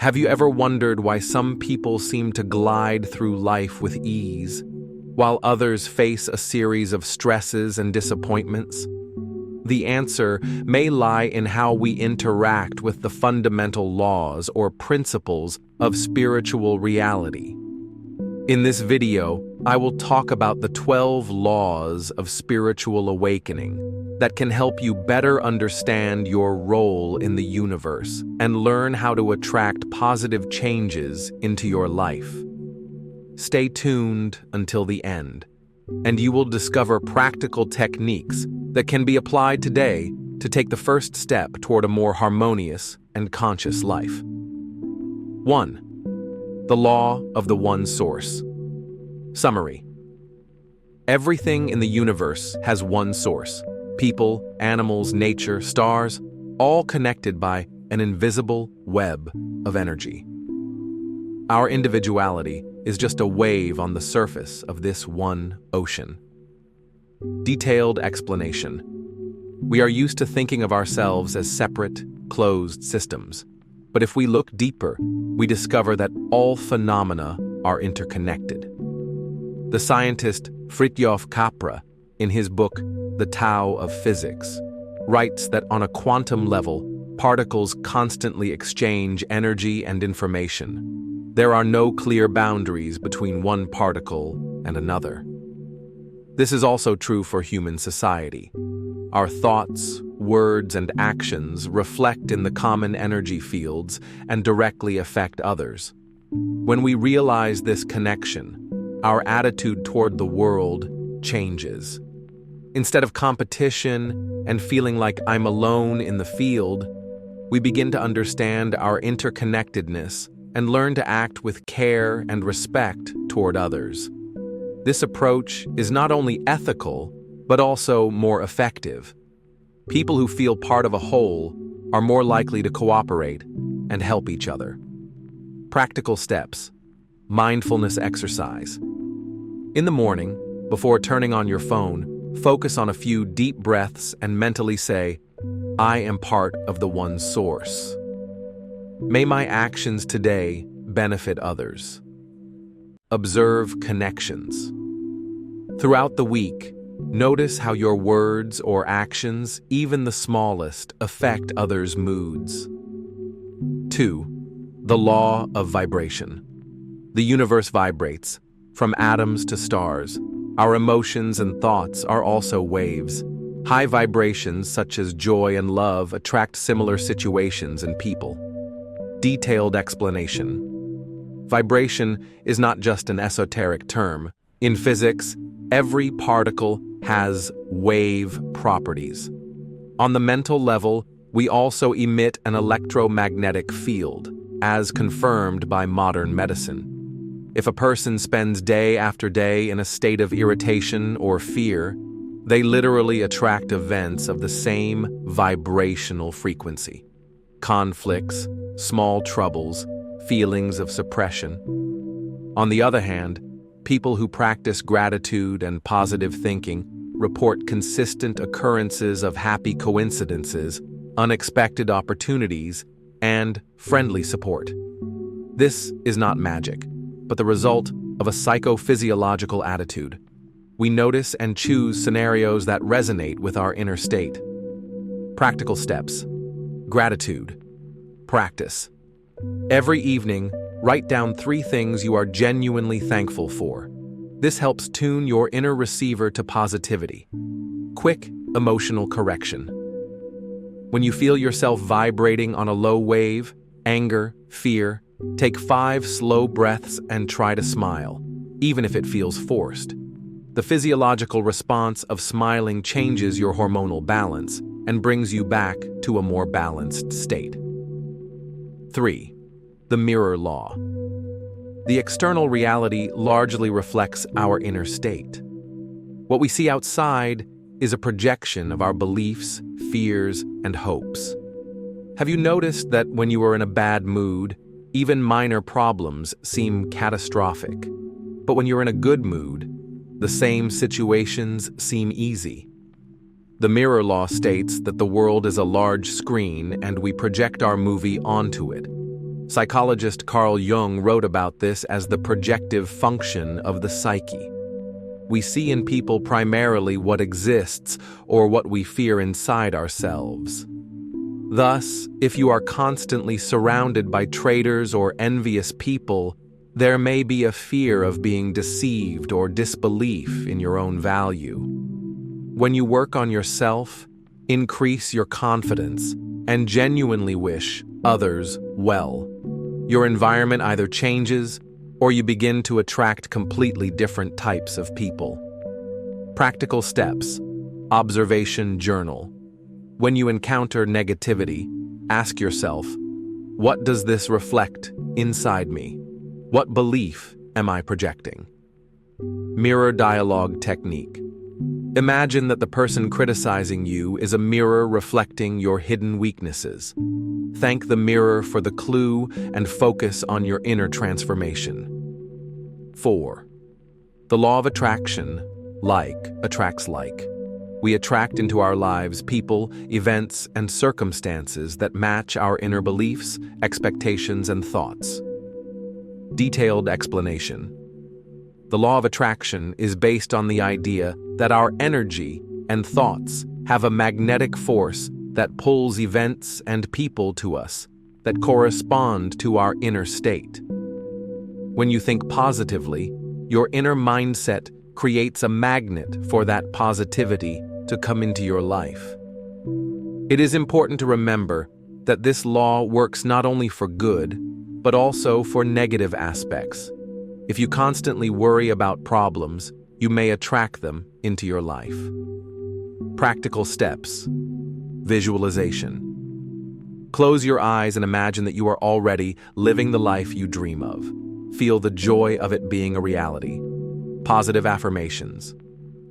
Have you ever wondered why some people seem to glide through life with ease, while others face a series of stresses and disappointments? The answer may lie in how we interact with the fundamental laws or principles of spiritual reality. In this video, I will talk about the 12 laws of spiritual awakening that can help you better understand your role in the universe and learn how to attract positive changes into your life. Stay tuned until the end, and you will discover practical techniques that can be applied today to take the first step toward a more harmonious and conscious life. 1. The Law of the One Source. Summary. Everything in the universe has one source. People, animals, nature, stars, all connected by an invisible web of energy. Our individuality is just a wave on the surface of this one ocean. Detailed explanation. We are used to thinking of ourselves as separate, closed systems. But if we look deeper, we discover that all phenomena are interconnected. The scientist Fritjof Capra, in his book The Tao of Physics, writes that on a quantum level, particles constantly exchange energy and information. There are no clear boundaries between one particle and another. This is also true for human society. Our thoughts, words, and actions reflect in the common energy fields and directly affect others. When we realize this connection, our attitude toward the world changes. Instead of competition and feeling like I'm alone in the field, we begin to understand our interconnectedness and learn to act with care and respect toward others. This approach is not only ethical, but also more effective. People who feel part of a whole are more likely to cooperate and help each other. Practical steps. Mindfulness exercise. In the morning, before turning on your phone, focus on a few deep breaths and mentally say, I am part of the one source. May my actions today benefit others. Observe connections. Throughout the week, notice how your words or actions, even the smallest, affect others' moods. 2. The Law of Vibration. The universe vibrates, from atoms to stars. Our emotions and thoughts are also waves. High vibrations such as joy and love attract similar situations and people. Detailed explanation. Vibration is not just an esoteric term. In physics, every particle has wave properties. On the mental level, we also emit an electromagnetic field, as confirmed by modern medicine. If a person spends day after day in a state of irritation or fear, they literally attract events of the same vibrational frequency. Conflicts, small troubles, feelings of suppression. On the other hand, people who practice gratitude and positive thinking report consistent occurrences of happy coincidences, unexpected opportunities, and friendly support. This is not magic, but the result of a psychophysiological attitude. We notice and choose scenarios that resonate with our inner state. Practical steps. Gratitude. Practice. Every evening, write down 3 things you are genuinely thankful for. This helps tune your inner receiver to positivity. Quick emotional correction. When you feel yourself vibrating on a low wave, anger, fear, take 5 slow breaths and try to smile, even if it feels forced. The physiological response of smiling changes your hormonal balance and brings you back to a more balanced state. 3. The Mirror Law. The external reality largely reflects our inner state. What we see outside is a projection of our beliefs, fears, and hopes. Have you noticed that when you are in a bad mood, even minor problems seem catastrophic? But when you're in a good mood, the same situations seem easy. The Mirror Law states that the world is a large screen and we project our movie onto it. Psychologist Carl Jung wrote about this as the projective function of the psyche. We see in people primarily what exists or what we fear inside ourselves. Thus, if you are constantly surrounded by traitors or envious people, there may be a fear of being deceived or disbelief in your own value. When you work on yourself, increase your confidence, and genuinely wish others well, your environment either changes or you begin to attract completely different types of people. Practical steps. Observation journal. When you encounter negativity, ask yourself, what does this reflect inside me? What belief am I projecting? Mirror dialogue technique. Imagine that the person criticizing you is a mirror reflecting your hidden weaknesses. Thank the mirror for the clue and focus on your inner transformation. 4. The law of attraction. Like attracts like. We attract into our lives people, events, and circumstances that match our inner beliefs, expectations, and thoughts. Detailed explanation. The law of attraction is based on the idea that our energy and thoughts have a magnetic force that pulls events and people to us that correspond to our inner state. When you think positively, your inner mindset creates a magnet for that positivity to come into your life. It is important to remember that this law works not only for good, but also for negative aspects. If you constantly worry about problems, you may attract them into your life. Practical steps. Visualization. Close your eyes and imagine that you are already living the life you dream of. Feel the joy of it being a reality. Positive affirmations.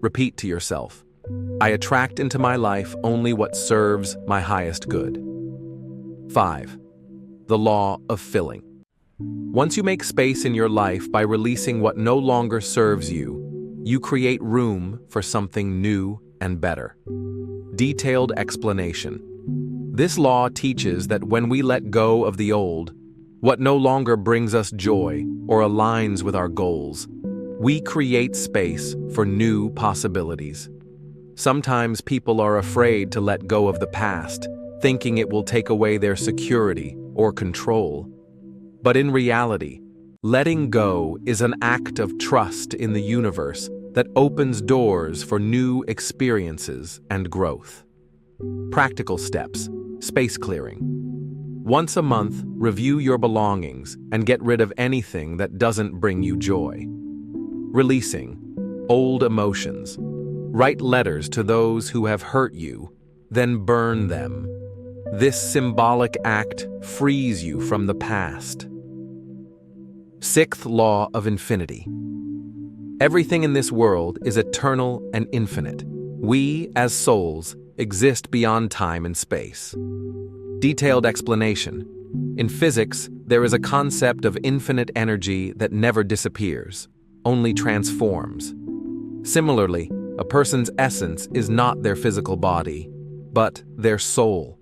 Repeat to yourself, I attract into my life only what serves my highest good. 5. The law of filling. Once you make space in your life by releasing what no longer serves you, you create room for something new and better. Detailed explanation. This law teaches that when we let go of the old, what no longer brings us joy or aligns with our goals, we create space for new possibilities. Sometimes people are afraid to let go of the past, thinking it will take away their security or control. But in reality, letting go is an act of trust in the universe that opens doors for new experiences and growth. Practical steps. Space clearing. Once a month, review your belongings and get rid of anything that doesn't bring you joy. Releasing old emotions. Write letters to those who have hurt you, then burn them. This symbolic act frees you from the past. 6th Law of Infinity. Everything in this world is eternal and infinite. We, as souls, exist beyond time and space. Detailed explanation. In physics, there is a concept of infinite energy that never disappears, only transforms. Similarly, a person's essence is not their physical body, but their soul,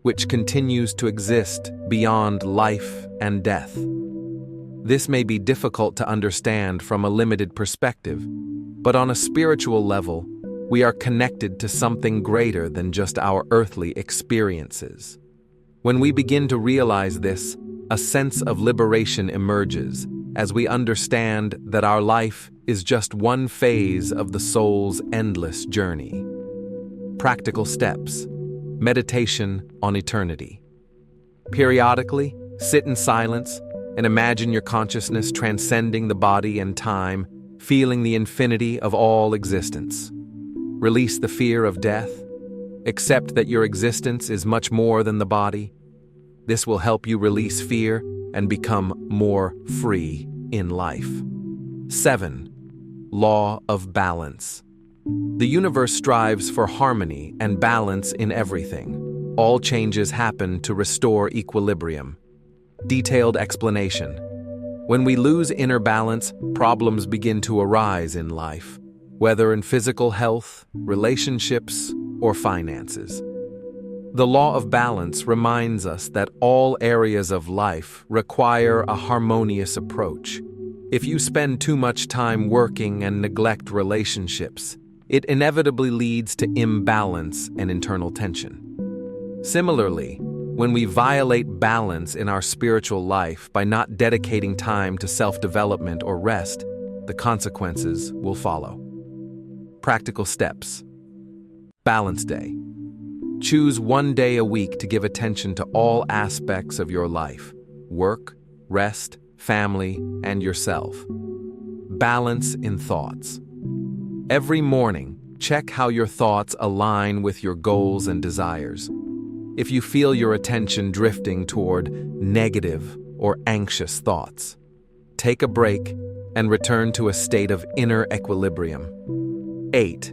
which continues to exist beyond life and death. This may be difficult to understand from a limited perspective, but on a spiritual level, we are connected to something greater than just our earthly experiences. When we begin to realize this, a sense of liberation emerges as we understand that our life is just one phase of the soul's endless journey. Practical steps. Meditation on eternity. Periodically, sit in silence and imagine your consciousness transcending the body and time, feeling the infinity of all existence. Release the fear of death. Accept that your existence is much more than the body. This will help you release fear and become more free in life. 7. Law of balance. The universe strives for harmony and balance in everything. All changes happen to restore equilibrium. Detailed explanation. When we lose inner balance, problems begin to arise in life, whether in physical health, relationships, or finances. The law of balance reminds us that all areas of life require a harmonious approach. If you spend too much time working and neglect relationships, it inevitably leads to imbalance and internal tension. Similarly, when we violate balance in our spiritual life by not dedicating time to self-development or rest, the consequences will follow. Practical steps. Balance Day. Choose one day a week to give attention to all aspects of your life: work, rest, family, and yourself. Balance in thoughts. Every morning, check how your thoughts align with your goals and desires. If you feel your attention drifting toward negative or anxious thoughts, take a break and return to a state of inner equilibrium. 8.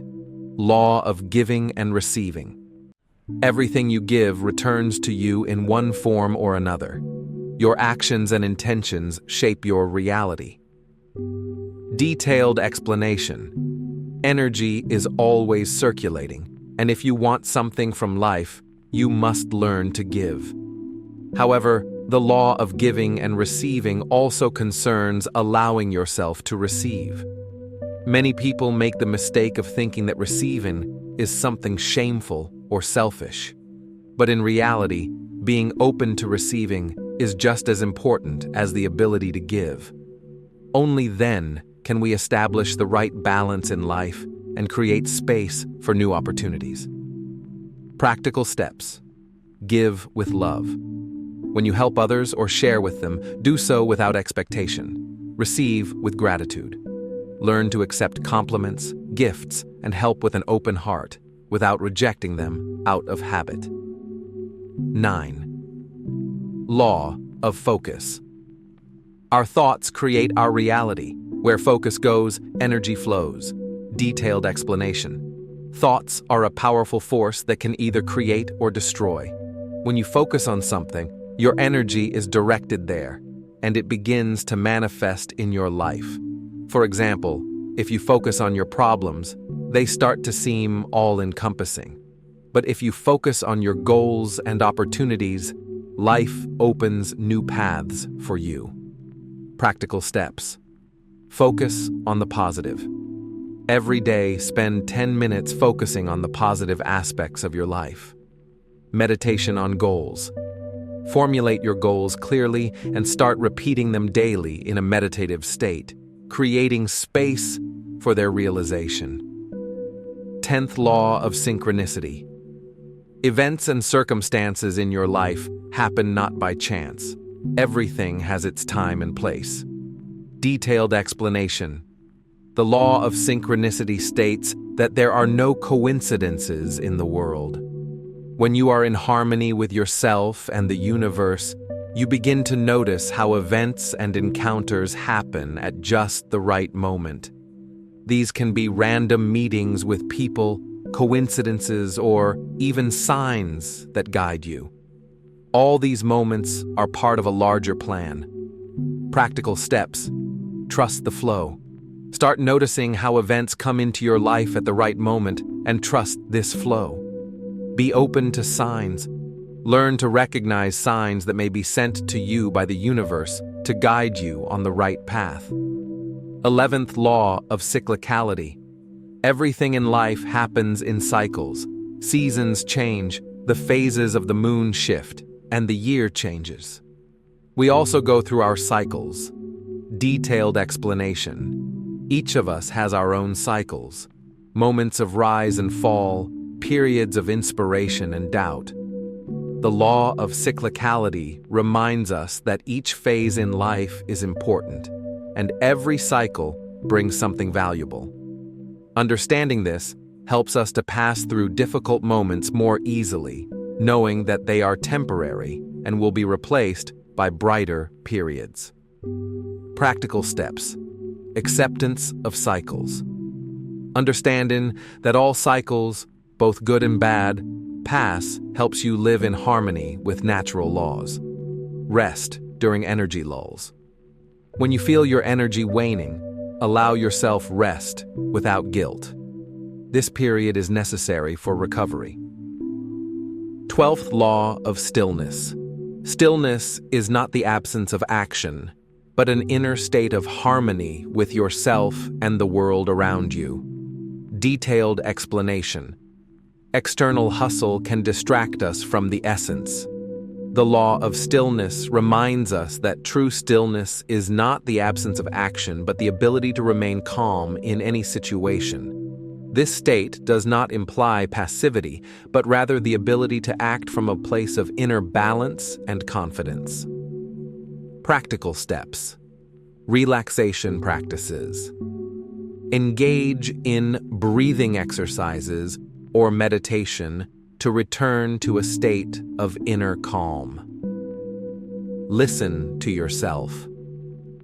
Law of giving and receiving. Everything you give returns to you in one form or another. Your actions and intentions shape your reality. Detailed explanation. Energy is always circulating, and if you want something from life, you must learn to give. However, the law of giving and receiving also concerns allowing yourself to receive. Many people make the mistake of thinking that receiving is something shameful or selfish. But in reality, being open to receiving is just as important as the ability to give. Only then can we establish the right balance in life and create space for new opportunities. Practical steps. Give with love. When you help others or share with them, do so without expectation. Receive with gratitude. Learn to accept compliments, gifts, and help with an open heart, without rejecting them out of habit. 9. Law of focus. Our thoughts create our reality. Where focus goes, energy flows. Detailed explanation. Thoughts are a powerful force that can either create or destroy. When you focus on something, your energy is directed there, and it begins to manifest in your life. For example, if you focus on your problems, they start to seem all-encompassing. But if you focus on your goals and opportunities, life opens new paths for you. Practical steps. Focus on the positive. Every day, spend 10 minutes focusing on the positive aspects of your life. Meditation on goals. Formulate your goals clearly and start repeating them daily in a meditative state, creating space for their realization. 10th Law of synchronicity. Events and circumstances in your life happen not by chance. Everything has its time and place. Detailed explanation. The law of synchronicity states that there are no coincidences in the world. When you are in harmony with yourself and the universe, you begin to notice how events and encounters happen at just the right moment. These can be random meetings with people, coincidences, or even signs that guide you. All these moments are part of a larger plan. Practical steps. Trust the flow. Start noticing how events come into your life at the right moment and trust this flow. Be open to signs. Learn to recognize signs that may be sent to you by the universe to guide you on the right path. 11th Law of cyclicality. Everything in life happens in cycles. Seasons change, the phases of the moon shift, and the year changes. We also go through our cycles. Detailed explanation. Each of us has our own cycles. Moments of rise and fall, periods of inspiration and doubt. The law of cyclicality reminds us that each phase in life is important, and every cycle brings something valuable. Understanding this helps us to pass through difficult moments more easily, knowing that they are temporary and will be replaced by brighter periods. Practical steps. Acceptance of cycles. Understanding that all cycles, both good and bad, pass helps you live in harmony with natural laws. Rest during energy lulls. When you feel your energy waning, allow yourself rest without guilt. This period is necessary for recovery. 12th Law of Stillness. Stillness is not the absence of action, but an inner state of harmony with yourself and the world around you. Detailed explanation. External hustle can distract us from the essence. The law of stillness reminds us that true stillness is not the absence of action, but the ability to remain calm in any situation. This state does not imply passivity, but rather the ability to act from a place of inner balance and confidence. Practical steps. Relaxation practices. Engage in breathing exercises or meditation to return to a state of inner calm. Listen to yourself.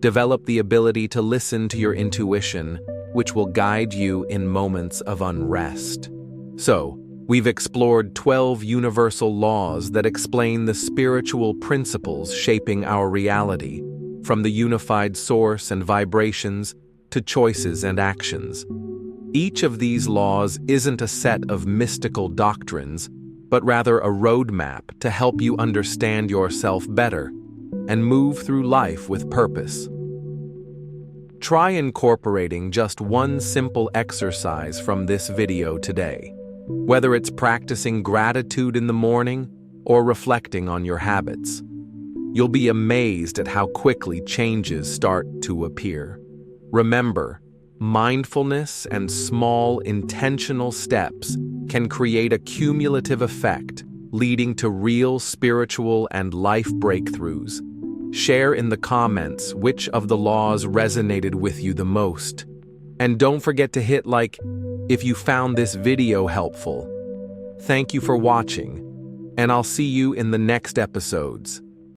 Develop the ability to listen to your intuition, which will guide you in moments of unrest. So, we've explored 12 universal laws that explain the spiritual principles shaping our reality, from the unified source and vibrations to choices and actions. Each of these laws isn't a set of mystical doctrines, but rather a roadmap to help you understand yourself better and move through life with purpose. Try incorporating just one simple exercise from this video today, whether it's practicing gratitude in the morning or reflecting on your habits. You'll be amazed at how quickly changes start to appear. Remember, mindfulness and small, intentional steps can create a cumulative effect, leading to real spiritual and life breakthroughs. Share in the comments which of the laws resonated with you the most. And don't forget to hit like if you found this video helpful. Thank you for watching, and I'll see you in the next episodes.